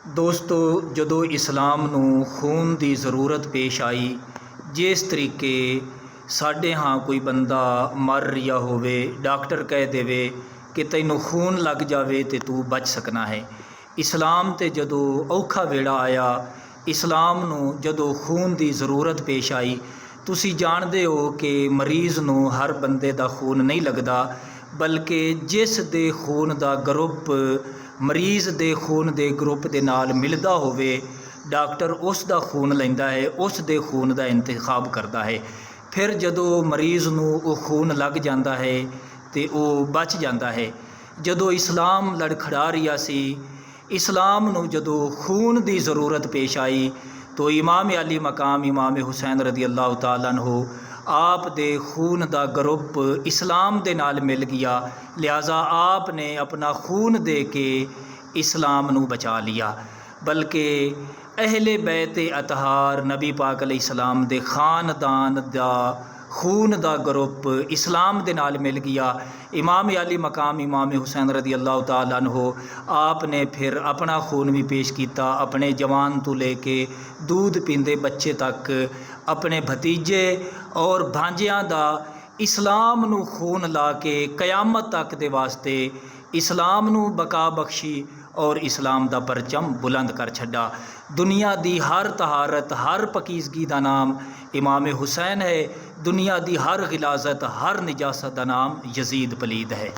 ਦੋਸਤੋ, ਜਦੋਂ ਇਸਲਾਮ ਨੂੰ ਖੂਨ ਦੀ ਜ਼ਰੂਰਤ ਪੇਸ਼ ਆਈ, ਜਿਸ ਤਰੀਕੇ ਸਾਡੇ ਹਾਂ ਕੋਈ ਬੰਦਾ ਮਰ ਰਿਹਾ ਹੋਵੇ, ਡਾਕਟਰ ਕਹਿ ਦੇਵੇ ਕਿ ਤੈਨੂੰ ਖੂਨ ਲੱਗ ਜਾਵੇ ਤੇ ਤੂੰ ਬਚ ਸਕਣਾ ਹੈ। ਇਸਲਾਮ ਤੇ ਜਦੋਂ ਔਖਾ ਵੇੜਾ ਆਇਆ, ਇਸਲਾਮ ਨੂੰ ਜਦੋਂ ਖੂਨ ਦੀ ਜ਼ਰੂਰਤ ਪੇਸ਼ ਆਈ, ਤੁਸੀਂ ਜਾਣਦੇ ਹੋ ਕਿ ਮਰੀਜ਼ ਨੂੰ ਹਰ ਬੰਦੇ ਦਾ ਖੂਨ ਨਹੀਂ ਲੱਗਦਾ, ਬਲਕਿ ਜਿਸ ਦੇ ਖੂਨ ਦਾ ਗਰੁੱਪ ਮਰੀਜ਼ ਦੇ ਖੂਨ ਦੇ ਗਰੁੱਪ ਦੇ ਨਾਲ ਮਿਲਦਾ ਹੋਵੇ, ਡਾਕਟਰ ਉਸ ਦਾ ਖੂਨ ਲੈਂਦਾ ਹੈ, ਉਸ ਦੇ ਖੂਨ ਦਾ ਇੰਤਖਾਬ ਕਰਦਾ ਹੈ। ਫਿਰ ਜਦੋਂ ਮਰੀਜ਼ ਨੂੰ ਉਹ ਖੂਨ ਲੱਗ ਜਾਂਦਾ ਹੈ ਤੇ ਉਹ ਬਚ ਜਾਂਦਾ ਹੈ। ਜਦੋਂ ਇਸਲਾਮ ਲੜਖੜਾ ਰਿਹਾ ਸੀ, ਇਸਲਾਮ ਨੂੰ ਜਦੋਂ ਖੂਨ ਦੀ ਜ਼ਰੂਰਤ ਪੇਸ਼ ਆਈ तो इमाम अली मकाम इमाम हुसैन रदी अल्लाह तआला अन्हु आप दे खून दा ग्रुप इस्लाम दे नाल मिल गया, लिहाजा आप ने अपना खून दे के इस्लाम नू बचा लिया। बल्कि अहले बैत अतहार नबी पाक अलैहिस्सलाम दे खानदान दा खून दा ग्रुप इस्लाम दे नाल मिल गया। इमाम अली मकाम इमाम हुसैन रदी अल्लाह तआला अन्हु आपने फिर अपना खून भी पेश किया, अपने जवान तो लेके दूध पींदे बच्चे तक, अपने भतीजे और भांजियां दा इस्लाम नू खून ला के कयामत तक दे वास्ते इस्लाम नू बका बख्शी और इस्लाम दा परचम बुलंद कर छड्डा। दुनिया दी हर तहारत, हर पकीज़गी दा नाम इमाम हुसैन है। दुनिया दी हर गिलाजत, हर निजासत दा नाम यजीद पलीद है।